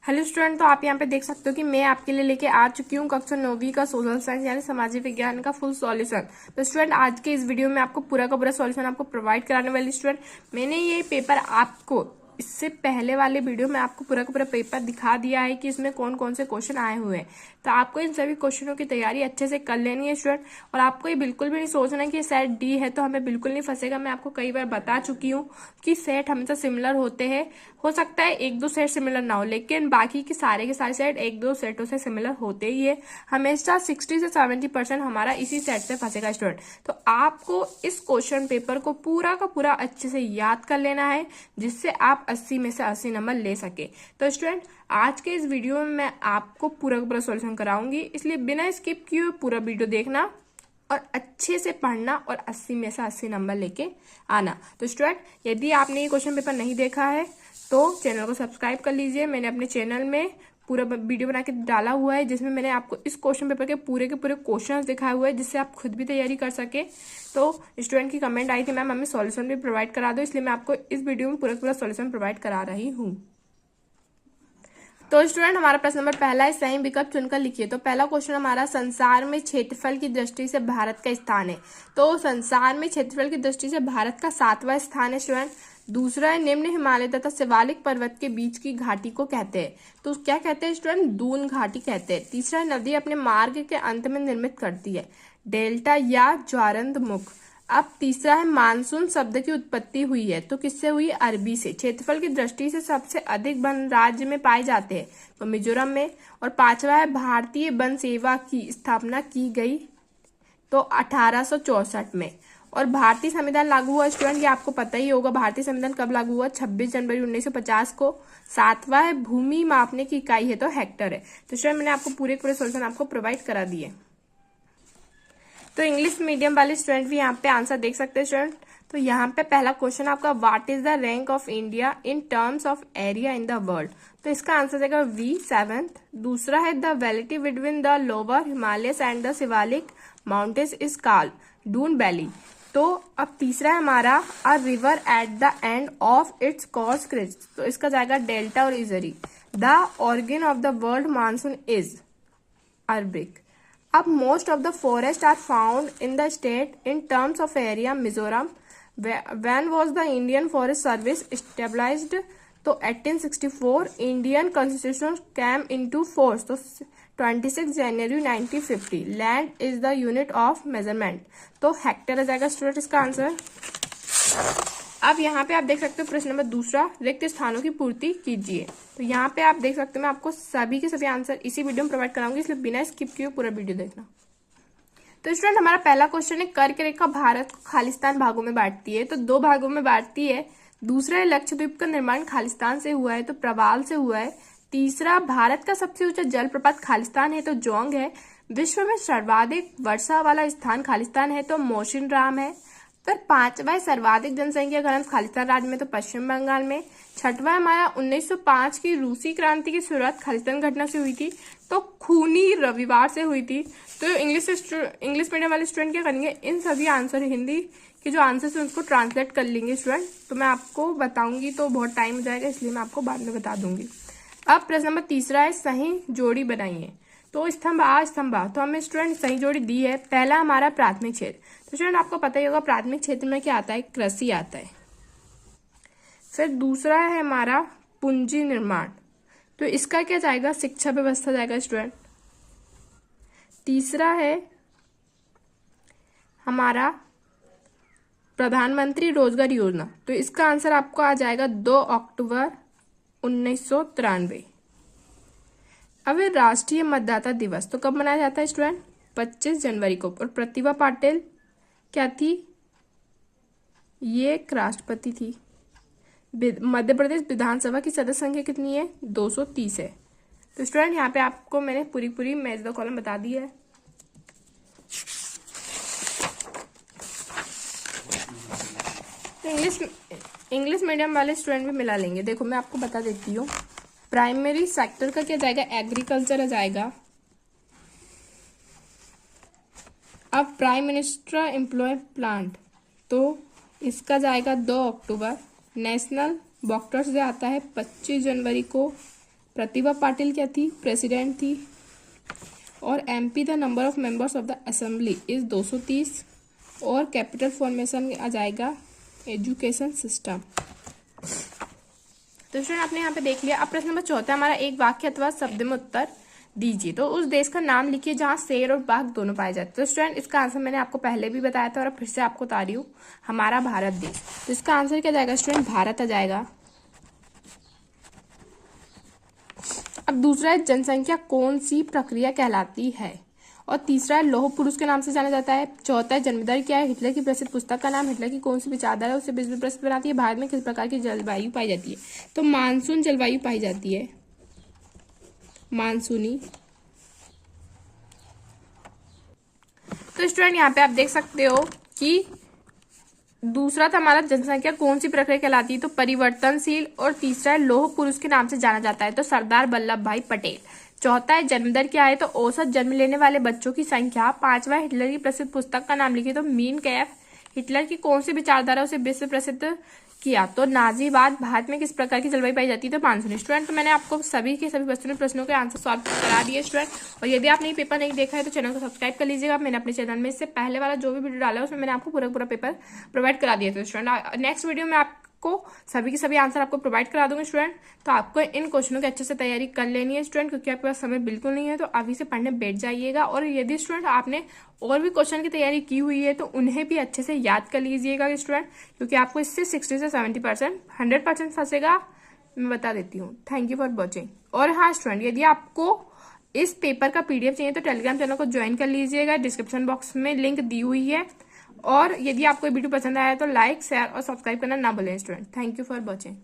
Hello student, तो आप यहाँ पे देख सकते हो कि मैं आपके लिए लेके आ चुकी हूँ कक्षा 9वीं का सोशल साइंस यानी सामाजिक विज्ञान का फुल सॉल्यूशन। तो स्टूडेंट, आज के इस वीडियो में आपको पूरा का पूरा सॉल्यूशन आपको प्रोवाइड कराने वाली। स्टूडेंट, मैंने ये पेपर आपको इससे पहले वाले वीडियो में आपको पूरा का पूरा पेपर दिखा दिया है कि इसमें कौन कौन से क्वेश्चन आए हुए हैं। तो आपको इन सभी क्वेश्चनों की तैयारी अच्छे से कर लेनी है स्टूडेंट। और आपको ये बिल्कुल भी नहीं सोचना कि सेट डी है तो हमें बिल्कुल नहीं फंसेगा। मैं आपको कई बार बता चुकी हूँ कि सेट हमेशा सिमिलर होते हैं। हो सकता है एक दो सेट सिमिलर ना हो, लेकिन बाकी के सारे सेट एक दो सेटों से सिमिलर होते ही है। हमेशा 60 से 70% हमारा इसी सेट से फंसेगा स्टूडेंट। तो आपको इस क्वेश्चन पेपर को पूरा का पूरा अच्छे से याद कर लेना है, जिससे आप 80 में से 80 नंबर ले सके। तो स्टूडेंट, आज के इस वीडियो में मैं आपको पूरा का पूरा सॉल्यूशन कराऊंगी, इसलिए बिना स्किप किए पूरा वीडियो देखना और अच्छे से पढ़ना और 80 में से 80 नंबर लेके आना। तो स्टूडेंट, यदि आपने ये क्वेश्चन पेपर नहीं देखा है तो चैनल को सब्सक्राइब कर लीजिए। मैंने अपने चैनल में पूरा वीडियो बना के डाला हुआ है, जिसमें मैंने आपको इस क्वेश्चन पेपर के पूरे क्वेश्चंस दिखाए हुए हैं, जिससे आप खुद भी तैयारी कर सके। तो स्टूडेंट की कमेंट आई थी, मैम हमें सॉल्यूशन भी प्रोवाइड करा दो, इसलिए मैं आपको इस वीडियो में पूरा सॉल्यूशन प्रोवाइड करा रही हूँ। तो स्टूडेंट, हमारा प्रश्न नंबर पहला है, सही विकल्प चुनकर लिखिए। तो पहला क्वेश्चन हमारा, संसार में क्षेत्रफल की दृष्टि से भारत का स्थान है। तो संसार में क्षेत्रफल की दृष्टि से भारत का 7वां स्थान है स्टूडेंट। दूसरा है, निम्न हिमालय तथा शिवालिक पर्वत के बीच की घाटी को कहते हैं। तो क्या कहते हैं स्टूडेंट? दून घाटी कहते हैं। तीसरा है, नदी अपने मार्ग के अंत में निर्मित करती है, डेल्टा या ज्वारंद मुख। अब तीसरा है, मानसून शब्द की उत्पत्ति हुई है, तो किससे हुई? अरबी से। क्षेत्रफल की दृष्टि से सबसे अधिक वन राज्य में पाए जाते हैं, तो मिजोरम में। और पांचवा है, भारतीय वन सेवा की स्थापना की गई तो 1864 में। और भारतीय संविधान लागू हुआ स्टूडेंट, ये आपको पता ही होगा। भारतीय संविधान कब लागू हुआ? 26 जनवरी 1950 को। सातवां है, भूमि मापने की इकाई है तो हेक्टर है। तो स्टूडेंट, मैंने आपको पूरे सॉल्यूशन आपको प्रोवाइड करा दिए। तो इंग्लिश मीडियम वाले स्टूडेंट भी यहाँ पे आंसर देख सकते हैं स्टूडेंट। तो यहाँ पे पहला क्वेश्चन आपका, what is the rank of India in terms of area in the world. तो इसका आंसर देगा वी, 7th। दूसरा है, the valley between the lower Himalayas and the Shivalik mountains is called Doon valley. तो अब तीसरा है हमारा, a river at the end of its course crest. तो इसका जाएगा डेल्टा और estuary. The organ of the world monsoon is Arabic. अब most of the forest are found in the state in terms of area Mizoram. When was the Indian forest service established? तो 1864। Indian constitution came into force, तो 26 जनवरी 1950। Land is the unit of measurement, तो hectare आ जाएगा student इसका answer. अब यहाँ पे आप देख सकते हो प्रश्न नंबर दूसरा, रिक्त स्थानों की पूर्ति कीजिए। तो यहाँ पे आप देख सकते हो मैं आपको सभी के सभी आंसर इसी वीडियो में प्रोवाइड कराऊंगी, इसलिए बिना स्किप किए पूरा वीडियो देखना। तो स्टूडेंट, हमारा पहला क्वेश्चन है, कर्क रेखा भारत को खालिस्तान भागों में बांटती है। तो 2 भागों में बांटती है। दूसरा है, लक्षद्वीप का निर्माण खालिस्तान से हुआ है, तो प्रवाल से हुआ है। तीसरा, भारत का सबसे ऊंचा जलप्रपात खालिस्तान है, तो जोंग है। विश्व में सर्वाधिक वर्षा वाला स्थान खालिस्तान है, तो मोसिन राम है। फिर 5वां, सर्वाधिक जनसंख्या घनत्व खालिस्तान राज्य में, तो पश्चिम बंगाल में। 6वां हमारा, 1905 की रूसी क्रांति की शुरुआत खालिस्तान घटना से हुई थी, तो खूनी रविवार से हुई थी। तो इंग्लिश मीडियम वाले स्टूडेंट क्या करेंगे, इन सभी आंसर हिंदी के जो आंसर है उसको ट्रांसलेट कर लेंगे स्टूडेंट। तो मैं आपको बताऊंगी तो बहुत टाइम हो जाएगा, इसलिए मैं आपको बाद में बता दूंगी। अब प्रश्न नंबर तीसरा है, सही जोड़ी बनाइए। तो स्तंभ आ स्तंभ आ, तो हमें स्टूडेंट सही जोड़ी दी है। पहला हमारा प्राथमिक क्षेत्र। तो स्टूडेंट, आपको पता ही होगा प्राथमिक क्षेत्र में क्या आता है? कृषि आता है। फिर दूसरा है हमारा पूंजी निर्माण, तो इसका क्या जाएगा? शिक्षा व्यवस्था जाएगा स्टूडेंट। तीसरा है हमारा प्रधानमंत्री रोजगार योजना, तो इसका आंसर आपको आ जाएगा 2 अक्टूबर 1993। अब राष्ट्रीय मतदाता दिवस तो कब मनाया जाता है स्टूडेंट? 25 जनवरी को। और प्रतिभा पाटिल क्या थी? ये एक राष्ट्रपति थी। मध्य प्रदेश विधानसभा की सदस्य संख्या कितनी है? 230 है। तो स्टूडेंट, यहाँ पे आपको मैंने पूरी मैच द कॉलम बता दी है। तो इंग्लिश मीडियम वाले स्टूडेंट भी मिला लेंगे। देखो मैं आपको बता देती हूँ, प्राइमरी सेक्टर का क्या जाएगा? एग्रीकल्चर आ जाएगा। अब प्राइम मिनिस्टर एम्प्लॉय प्लांट, तो इसका जाएगा 2 अक्टूबर। नेशनल डॉक्टर्स डे आता है 25 जनवरी को। प्रतिभा पाटिल क्या थी, प्रेसिडेंट थी। और MP the number of members of the assembly is 230। और कैपिटल फॉर्मेशन आ जाएगा एजुकेशन सिस्टम। तो स्टूडेंट आपने यहाँ पे देख लिया। अब प्रश्न नंबर 4 हमारा, एक वाक्य अथवा शब्द में उत्तर दीजिए। तो उस देश का नाम लिखिए जहाँ शेर और बाघ दोनों पाए जाते हैं। तो स्टूडेंट इसका आंसर मैंने आपको पहले भी बताया था और फिर से आपको बता रही हूँ, हमारा भारत देश। तो इसका आंसर क्या जाएगा स्टूडेंट, भारत आ जाएगा। अब दूसरा है, जनसंख्या कौन सी प्रक्रिया कहलाती है। और तीसरा है, लौह पुरुष के नाम से जाना जाता है। चौथा है, जन्म दर क्या है। हिटलर की प्रसिद्ध पुस्तक का नाम, हिटलर की कौन सी विचारधारा है उसे विश्व प्रसिद्ध बनाती है। भारत में किस प्रकार की जलवायु पाई जाती है। तो मानसून जलवायु पाई जाती है, मानसूनी। तो स्टूडेंट यहाँ पे आप देख सकते हो कि दूसरा था हमारा, जनसंख्या कौन सी प्रक्रिया कहलाती है, तो परिवर्तनशील। और तीसरा है, लौह पुरुष के नाम से जाना जाता है, तो सरदार वल्लभ भाई पटेल। चौथा है, जन्म दर क्या है, तो औसत जन्म लेने वाले बच्चों की संख्या। पांचवा, हिटलर की प्रसिद्ध पुस्तक का नाम लिखिए, तो मीन कैफ। हिटलर की कौन सी विचारधारा उसे विश्व प्रसिद्ध किया, तो नाजीवाद। भारत में किस प्रकार की जलवायु पाई जाती है, तो मानसूनी। स्टूडेंट तो मैंने आपको सभी के सभी प्रश्नों के आंसर सॉल्व करा दिए स्टूडेंट। और यदि आपने ये पेपर नहीं देखा है तो चैनल को सब्सक्राइब कर लीजिएगा। मैंने अपने चैनल में इससे पहले वाला जो भी वीडियो डाला है उसमें मैंने आपको पूरा पेपर प्रोवाइड करा दिया था स्टूडेंट। नेक्स्ट वीडियो में आपको सभी के सभी आंसर आपको प्रोवाइड करा दूंगी स्टूडेंट। तो आपको इन क्वेश्चनों की अच्छे से तैयारी कर लेनी है स्टूडेंट, क्योंकि आपके पास समय बिल्कुल नहीं है। तो अभी से पढ़ने बैठ जाइएगा। और यदि स्टूडेंट आपने और भी क्वेश्चन की तैयारी की हुई है तो उन्हें भी अच्छे से याद कर लीजिएगा स्टूडेंट, क्योंकि आपको इससे 60 से 70% 100% फंसेगा, मैं बता देती हूँ। Thank you for watching. और हाँ स्टूडेंट, यदि आपको इस पेपर का PDF चाहिए तो टेलीग्राम चैनल को ज्वाइन कर लीजिएगा, डिस्क्रिप्शन बॉक्स में लिंक दी हुई है। और यदि आपको वीडियो पसंद आया तो लाइक, शेयर और सब्सक्राइब करना ना भूलें student. Thank you for watching.